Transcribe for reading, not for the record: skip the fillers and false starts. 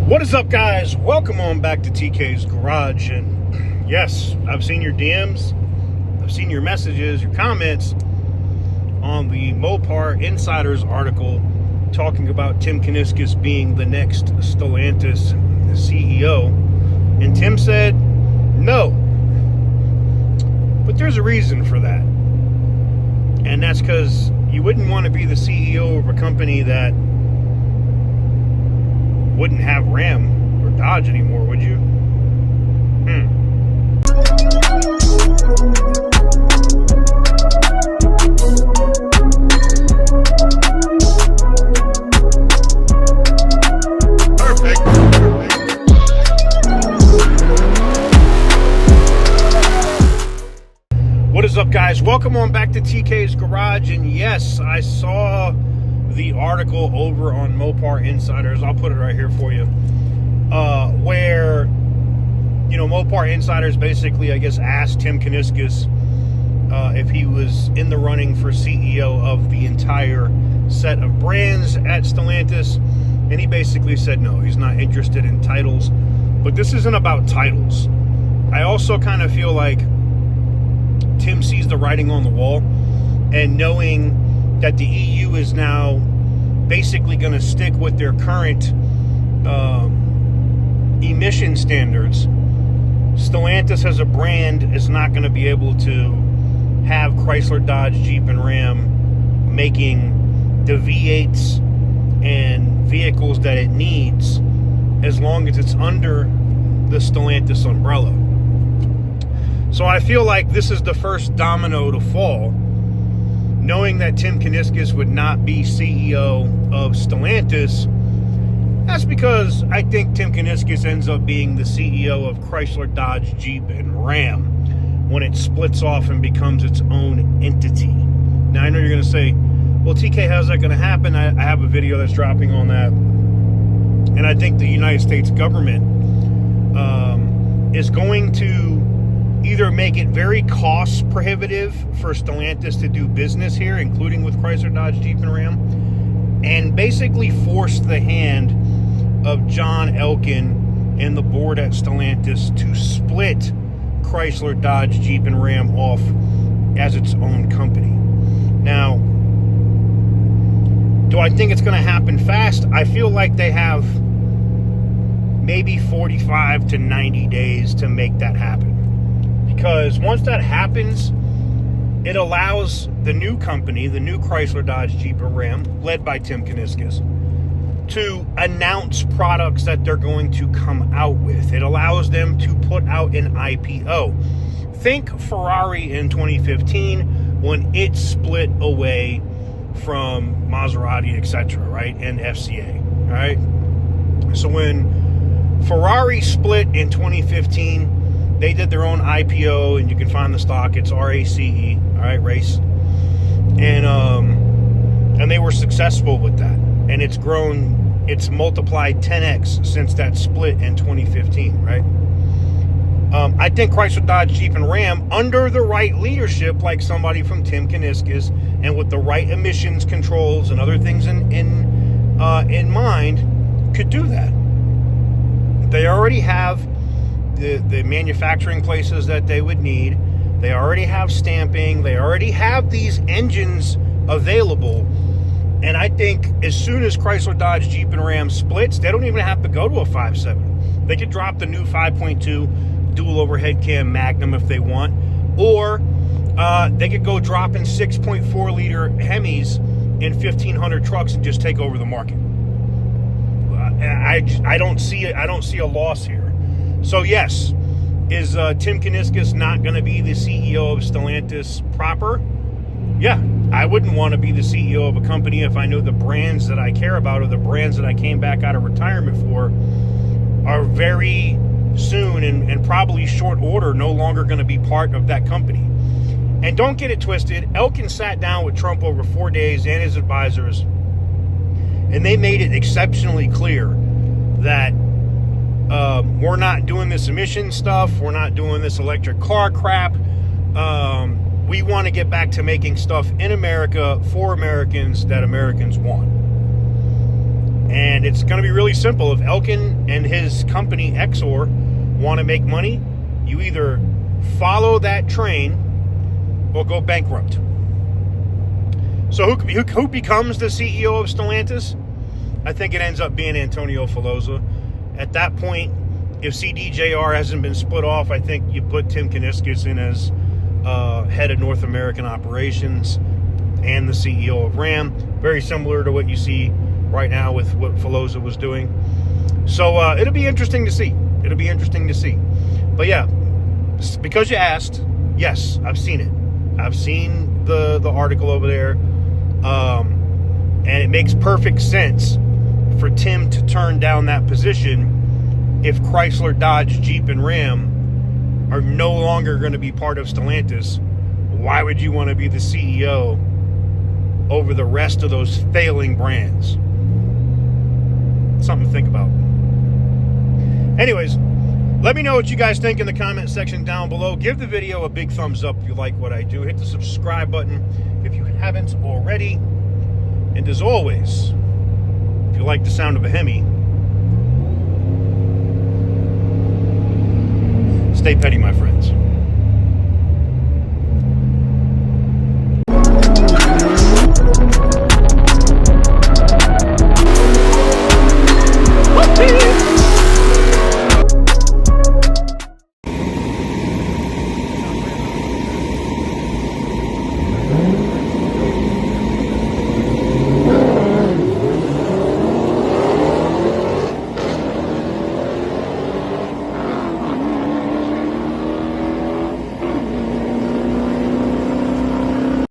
What is up, guys? Welcome on back to TK's Garage. And yes, I've seen your DMs, I've seen your messages, your comments on the Mopar Insiders article talking about Tim Kuniskis being the next Stellantis CEO. And Tim said no. But there's a reason for that. And that's because you wouldn't want to be the CEO of a company that wouldn't have Ram or Dodge anymore, would you? Perfect. What is up, guys? Welcome on back to TK's Garage. And yes, I saw the article over on Mopar Insiders. I'll put it right here for you. Where, Mopar Insiders basically, I guess, asked Tim Kuniskis if he was in the running for CEO of the entire set of brands at Stellantis. And he basically said no, he's not interested in titles. But this isn't about titles. I also kind of feel like Tim sees the writing on the wall, and knowing that the EU is now basically going to stick with their current emission standards, Stellantis as a brand is not going to be able to have Chrysler, Dodge, Jeep, and Ram making the V8s and vehicles that it needs as long as it's under the Stellantis umbrella. So I feel like this is the first domino to fall, knowing that Tim Kuniskis would not be CEO of Stellantis. That's because I think Tim Kuniskis ends up being the CEO of Chrysler, Dodge, Jeep, and Ram when it splits off and becomes its own entity. Now, I know you're going to say, well, TK, how's that going to happen? I have a video that's dropping on that. And I think the United States government is going to either make it very cost prohibitive for Stellantis to do business here, including with Chrysler, Dodge, Jeep, and Ram, and basically force the hand of John Elkann and the board at Stellantis to split Chrysler, Dodge, Jeep, and Ram off as its own company. Now, do I think it's going to happen fast? I feel like they have maybe 45 to 90 days to make that happen. Because once that happens, it allows the new company, the new Chrysler, Dodge, Jeep, and Ram, led by Tim Kuniskis, to announce products that they're going to come out with. It allows them to put out an IPO. Think Ferrari in 2015 when it split away from Maserati, etc., right, and FCA, right? So when Ferrari split in 2015, they did their own IPO, and you can find the stock. It's RACE, all right, race. And they were successful with that. And it's grown, it's multiplied 10x since that split in 2015, right? I think Chrysler, Dodge, Jeep, and Ram, under the right leadership, like somebody from Tim Kuniskis, and with the right emissions controls and other things in mind, could do that. They already have the manufacturing places that they would need. They already have stamping. They already have these engines available. And I think as soon as Chrysler, Dodge, Jeep, and Ram splits, they don't even have to go to a 5.7. They could drop the new 5.2 dual overhead cam Magnum if they want. Or they could go drop in 6.4 liter Hemis in 1,500 trucks and just take over the market. I don't see a loss here. So yes, is Tim Kuniskis not going to be the CEO of Stellantis proper? Yeah, I wouldn't want to be the CEO of a company if I know the brands that I care about or the brands that I came back out of retirement for are very soon and probably short order no longer going to be part of that company. And don't get it twisted, Elkann sat down with Trump over 4 days and his advisors, and they made it exceptionally clear that we're not doing this emission stuff. We're not doing this electric car crap. We want to get back to making stuff in America for Americans that Americans want. And it's going to be really simple. If Elkin and his company, Exor, want to make money, you either follow that train or go bankrupt. So who becomes the CEO of Stellantis? I think it ends up being Antonio Filosa. At that point, if CDJR hasn't been split off, I think you put Tim Kuniskis in as head of North American operations and the CEO of Ram. Very similar to what you see right now with what Filosa was doing. So it'll be interesting to see. It'll be interesting to see. But yeah, because you asked, yes, I've seen it. I've seen the article over there. And it makes perfect sense for Tim to turn down that position if Chrysler, Dodge, Jeep, and Ram are no longer going to be part of Stellantis. Why would you want to be the CEO over the rest of those failing brands? Something to think about. Anyways, let me know what you guys think in the comment section down below. Give the video a big thumbs up if you like what I do. Hit the subscribe button if you haven't already. And as always, if you like the sound of a Hemi, stay petty, my friends.